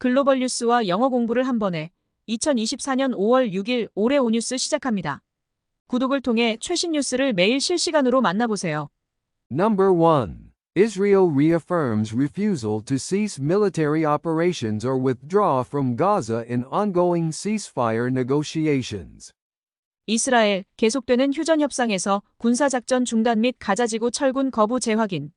글로벌 뉴스와 영어 공부를 한 번에 2024년 5월 6일 올해 오뉴스 시작합니다. 구독을 통해 최신 뉴스를 매일 실시간으로 만나보세요. Number 1. Israel reaffirms refusal to cease military operations or withdraw from Gaza in ongoing ceasefire negotiations. 이스라엘 계속되는 휴전 협상에서 군사작전 중단 및 가자지구 철군 거부 재확인.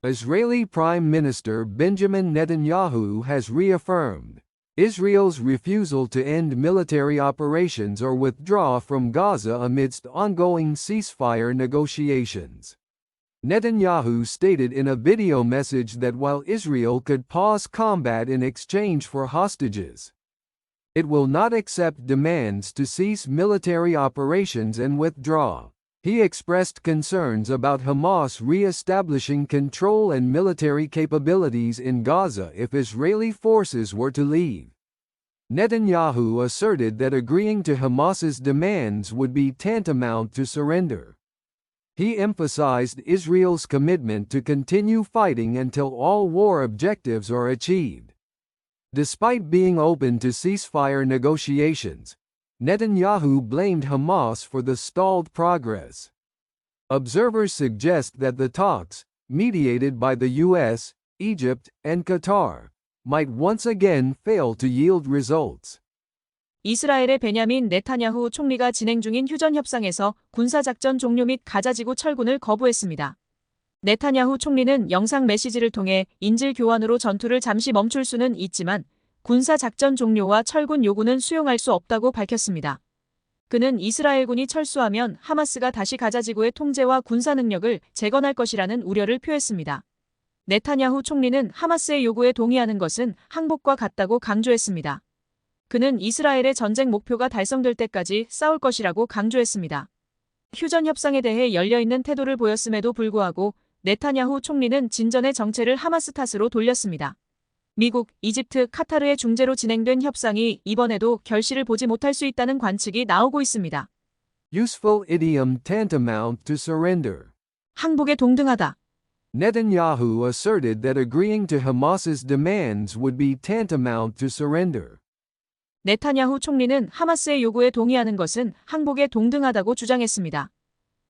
Israeli Prime Minister Benjamin Netanyahu has reaffirmed Israel's refusal to end military operations or withdraw from Gaza amidst ongoing ceasefire negotiations. Netanyahu stated in a video message that while Israel could pause combat in exchange for hostages, it will not accept demands to cease military operations and withdraw. He expressed concerns about Hamas re-establishing control and military capabilities in Gaza if Israeli forces were to leave. Netanyahu asserted that agreeing to Hamas's demands would be tantamount to surrender. He emphasized Israel's commitment to continue fighting until all war objectives are achieved. Despite being open to ceasefire negotiations, Netanyahu blamed Hamas for the stalled progress. Observers suggest that the talks, mediated by the US, Egypt, and Qatar, might once again fail to yield results. 이스라엘의 베냐민 네타냐후 총리가 진행 중인 휴전 협상에서 군사작전 종료 및 가자지구 철군을 거부했습니다. 네타냐후 총리는 영상 메시지를 통해 인질 교환으로 전투를 잠시 멈출 수는 있지만 군사작전 종료와 철군 요구는 수용할 수 없다고 밝혔습니다. 그는 이스라엘군이 철수하면 하마스가 다시 가자지구의 통제와 군사 능력을 재건할 것이라는 우려를 표했습니다. 네타냐후 총리는 하마스의 요구에 동의하는 것은 항복과 같다고 강조했습니다. 그는 이스라엘의 전쟁 목표가 달성될 때까지 싸울 것이라고 강조했습니다. 휴전 협상에 대해 열려있는 태도를 보였음에도 불구하고 네타냐후 총리는 진전의 정체를 하마스 탓으로 돌렸습니다. 미국, 이집트, 카타르의 중재로 진행된 협상이 이번에도 결실을 보지 못할 수 있다는 관측이 나오고 있습니다. Useful idiom tantamount to surrender. 항복에 동등하다. Netanyahu asserted that agreeing to Hamas's demands would be tantamount to surrender. 네타냐후 총리는 하마스의 요구에 동의하는 것은 항복에 동등하다고 주장했습니다.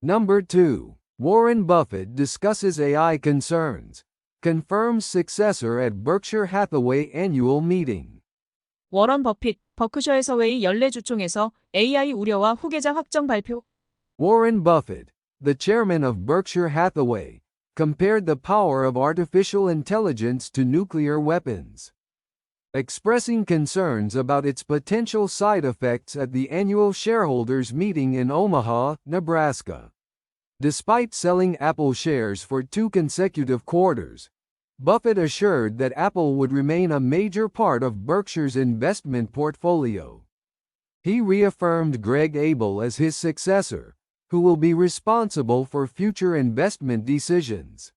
Number 2. Warren Buffett discusses AI concerns. Confirms successor at Berkshire Hathaway annual meeting. 워런 버핏, 버크셔 해서웨이 연례주총에서 AI 우려와 후계자 확정 발표. Warren Buffett, the chairman of Berkshire Hathaway, compared the power of artificial intelligence to nuclear weapons, expressing concerns about its potential side effects at the annual shareholders meeting in Omaha, Nebraska. Despite selling Apple shares for 2 consecutive quarters, Buffett assured that Apple would remain a major part of Berkshire's investment portfolio. He reaffirmed Greg Abel as his successor, who will be responsible for future investment decisions.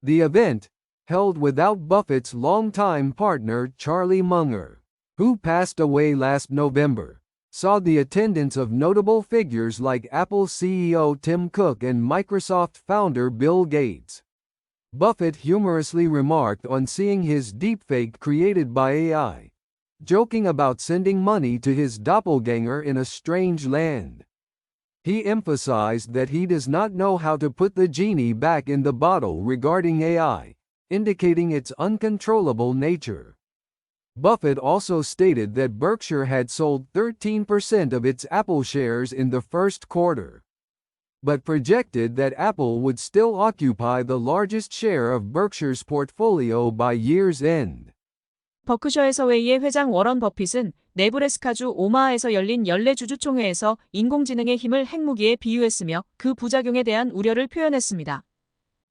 The event, held without Buffett's longtime partner Charlie Munger, who passed away last November, saw the attendance of notable figures like Apple CEO Tim Cook and Microsoft founder Bill Gates. Buffett humorously remarked on seeing his deepfake created by AI, joking about sending money to his doppelganger in a strange land. He emphasized that he does not know how to put the genie back in the bottle regarding AI, indicating its uncontrollable nature. Buffett also stated that Berkshire had sold 13% of its Apple shares in the first quarter, but projected that Apple would still occupy the largest share of Berkshire's portfolio by year's end. 버크셔 해서웨이의 회장 워런 버핏은 네브래스카주 오마하에서 열린 연례주주총회에서 인공지능의 힘을 핵무기에 비유했으며 그 부작용에 대한 우려를 표현했습니다.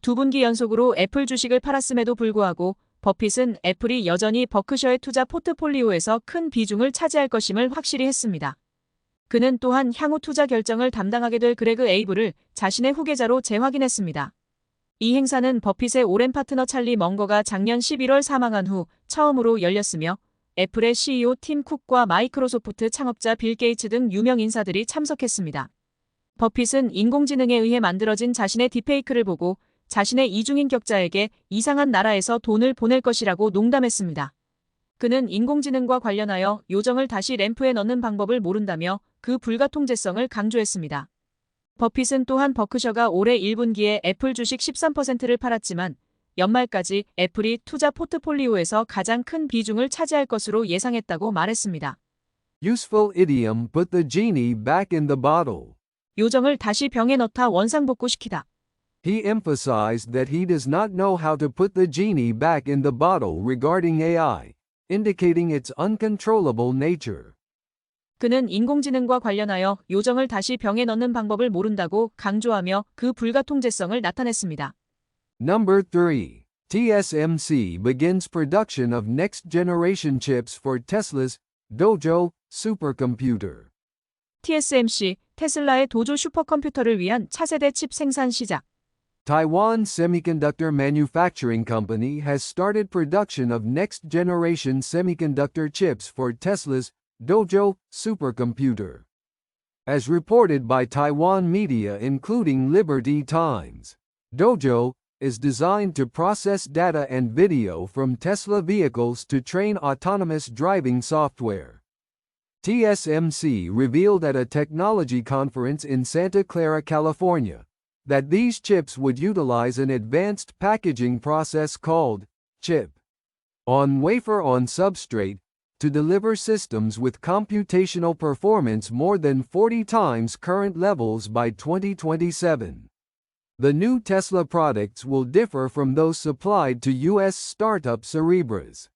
2분기 연속으로 애플 주식을 팔았음에도 불구하고 버핏은 애플이 여전히 버크셔의 투자 포트폴리오에서 큰 비중을 차지할 것임을 확실히 했습니다. 그는 또한 향후 투자 결정을 담당하게 될 그레그 에이블을 자신의 후계자로 재확인했습니다. 이 행사는 버핏의 오랜 파트너 찰리 멍거가 작년 11월 사망한 후 처음으로 열렸으며 애플의 CEO 팀 쿡과 마이크로소프트 창업자 빌 게이츠 등 유명 인사들이 참석했습니다. 버핏은 인공지능에 의해 만들어진 자신의 딥페이크를 보고 자신의 이중인격자에게 이상한 나라에서 돈을 보낼 것이라고 농담했습니다. 그는 인공지능과 관련하여 요정을 다시 램프에 넣는 방법을 모른다며 그 불가통제성을 강조했습니다. 버핏은 또한 버크셔가 올해 1분기에 애플 주식 13%를 팔았지만 연말까지 애플이 투자 포트폴리오에서 가장 큰 비중을 차지할 것으로 예상했다고 말했습니다. Useful idiom: put the genie back in the bottle. 요정을 다시 병에 넣다 원상복구시키다. He emphasized that he does not know how to put the genie back in the bottle regarding AI, indicating its uncontrollable nature. 그는 인공지능과 관련하여 요정을 다시 병에 넣는 방법을 모른다고 강조하며 그 불가통제성을 나타냈습니다. Number 3. TSMC begins production of next-generation chips for Tesla's Dojo supercomputer. TSMC, 테슬라의 도조 슈퍼컴퓨터를 위한 차세대 칩 생산 시작. Taiwan Semiconductor Manufacturing Company has started production of next-generation semiconductor chips for Tesla's Dojo supercomputer. As reported by Taiwan media including Liberty Times, Dojo is designed to process data and video from Tesla vehicles to train autonomous driving software. TSMC revealed at a technology conference in Santa Clara, California, that these chips would utilize an advanced packaging process called chip-on-wafer-on-substrate to deliver systems with computational performance more than 40 times current levels by 2027. The new Tesla products will differ from those supplied to U.S. startup Cerebras.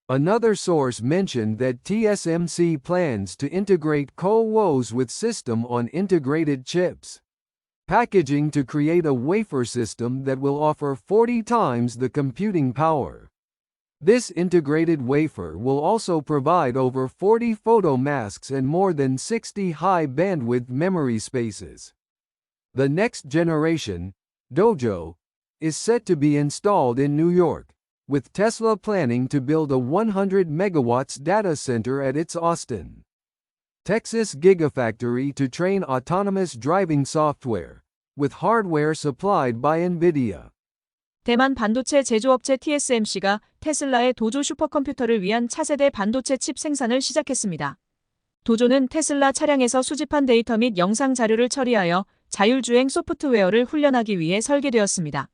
Another source mentioned that TSMC plans to integrate CoWoS with system-on-integrated chips packaging to create a wafer system that will offer 40 times the computing power. This integrated wafer will also provide over 40 photo masks and more than 60 high-bandwidth memory spaces. The next generation, Dojo, is set to be installed in New York, with Tesla planning to build a 100 megawatts data center at its Austin, Texas Gigafactory to train autonomous driving software, with hardware supplied by NVIDIA. 대만 반도체 제조업체 TSMC가 테슬라의 도조 슈퍼컴퓨터를 위한 차세대 반도체 칩 생산을 시작했습니다. 도조는 테슬라 차량에서 수집한 데이터 및 영상 자료를 처리하여 자율주행 소프트웨어를 훈련하기 위해 설계되었습니다.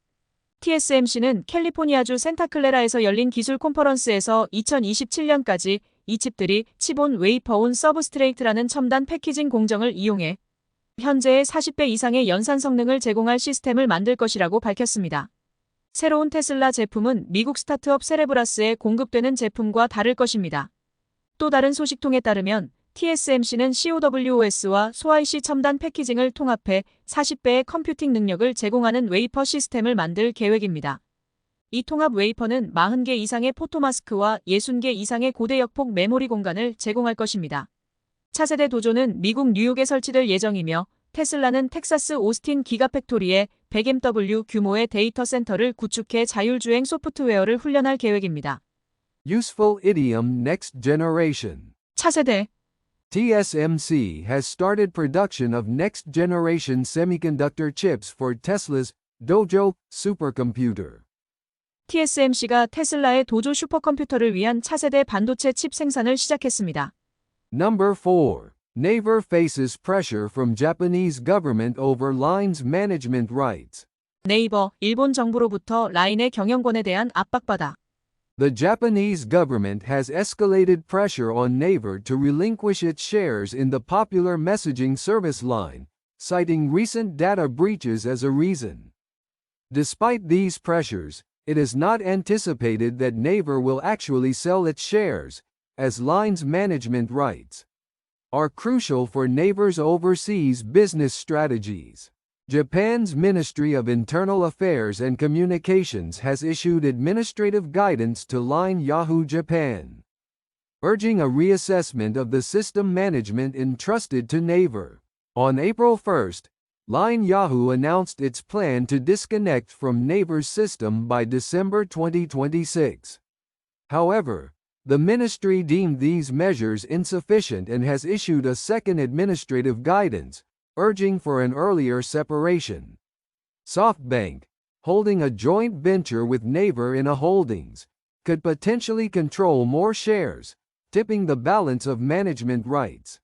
TSMC는 캘리포니아주 샌타클레라에서 열린 기술 콘퍼런스에서 2027년까지 이 칩들이 칩온 웨이퍼온 서브스트레이트라는 첨단 패키징 공정을 이용해 현재의 40배 이상의 연산 성능을 제공할 시스템을 만들 것이라고 밝혔습니다. 새로운 테슬라 제품은 미국 스타트업 세레브라스에 공급되는 제품과 다를 것입니다. 또 다른 소식통에 따르면 TSMC는 CoWoS와 SoIC 첨단 패키징을 통합해 40배의 컴퓨팅 능력을 제공하는 웨이퍼 시스템을 만들 계획입니다. 이 통합 웨이퍼는 40개 이상의 포토마스크와 60개 이상의 고대 역폭 메모리 공간을 제공할 것입니다. 차세대 도조는 미국 뉴욕에 설치될 예정이며 테슬라는 텍사스 오스틴 기가팩토리에 100MW 규모의 데이터 센터를 구축해 자율주행 소프트웨어를 훈련할 계획입니다. Useful idiom: next generation. 차세대 TSMC has started production of next-generation semiconductor chips for Tesla's Dojo supercomputer. TSMC가 테슬라의 도조 슈퍼컴퓨터를 위한 차세대 반도체 칩 생산을 시작했습니다. Number 4. Naver faces pressure from Japanese government over Line's management rights. 네이버, 일본 정부로부터 라인의 경영권에 대한 압박받아. The Japanese government has escalated pressure on Naver to relinquish its shares in the popular messaging service Line, citing recent data breaches as a reason. Despite these pressures, it is not anticipated that Naver will actually sell its shares, as Line's management rights are crucial for Naver's overseas business strategies. Japan's Ministry of Internal Affairs and Communications has issued administrative guidance to Line Yahoo Japan, urging a reassessment of the system management entrusted to Naver. On April 1, Line Yahoo announced its plan to disconnect from Naver's system by December 2026. However, the ministry deemed these measures insufficient and has issued a second administrative guidance, urging for an earlier separation. SoftBank, holding a joint venture with Naver in a Holdings, could potentially control more shares, tipping the balance of management rights.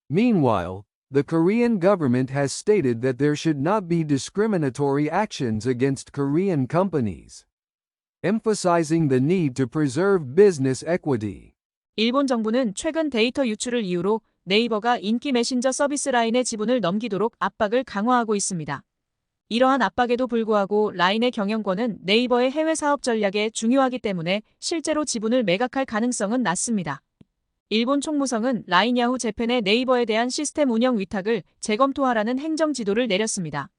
Meanwhile, the Korean government has stated that there should not be discriminatory actions against Korean companies, emphasizing the need to preserve business equity. 일본 정부는 최근 데이터 유출을 이유로 네이버가 인기 메신저 서비스 라인의 지분을 넘기도록 압박을 강화하고 있습니다. 이러한 압박에도 불구하고 라인의 경영권은 네이버의 해외 사업 전략에 중요하기 때문에 실제로 지분을 매각할 가능성은 낮습니다. 일본 총무성은 라인 야후 재팬의 네이버에 대한 시스템 운영 위탁을 재검토하라는 행정 지도를 내렸습니다.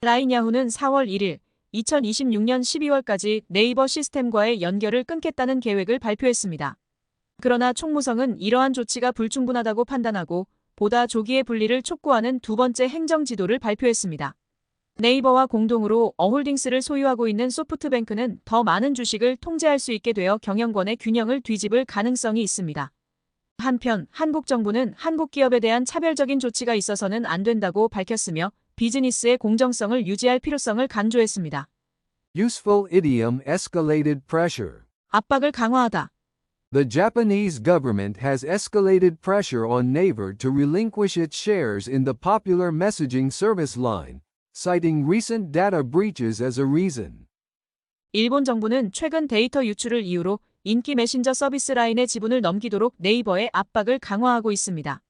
라인 야후는 4월 1일, 2026년 12월까지 네이버 시스템과의 연결을 끊겠다는 계획을 발표했습니다. 그러나 총무성은 이러한 조치가 불충분하다고 판단하고 보다 조기의 분리를 촉구하는 두 번째 행정 지도를 발표했습니다. 네이버와 공동으로 어홀딩스를 소유하고 있는 소프트뱅크는 더 많은 주식을 통제할 수 있게 되어 경영권의 균형을 뒤집을 가능성이 있습니다. 한편 한국 정부는 한국 기업에 대한 차별적인 조치가 있어서는 안 된다고 밝혔으며 비즈니스의 공정성을 유지할 필요성을 강조했습니다. Useful idiom escalated pressure. 압박을 강화하다. The Japanese government has escalated pressure on Naver to relinquish its shares in the popular messaging service line, citing recent data breaches as a reason. 일본 정부는 최근 데이터 유출을 이유로 인기 메신저 서비스 라인의 지분을 넘기도록 네이버에 압박을 강화하고 있습니다.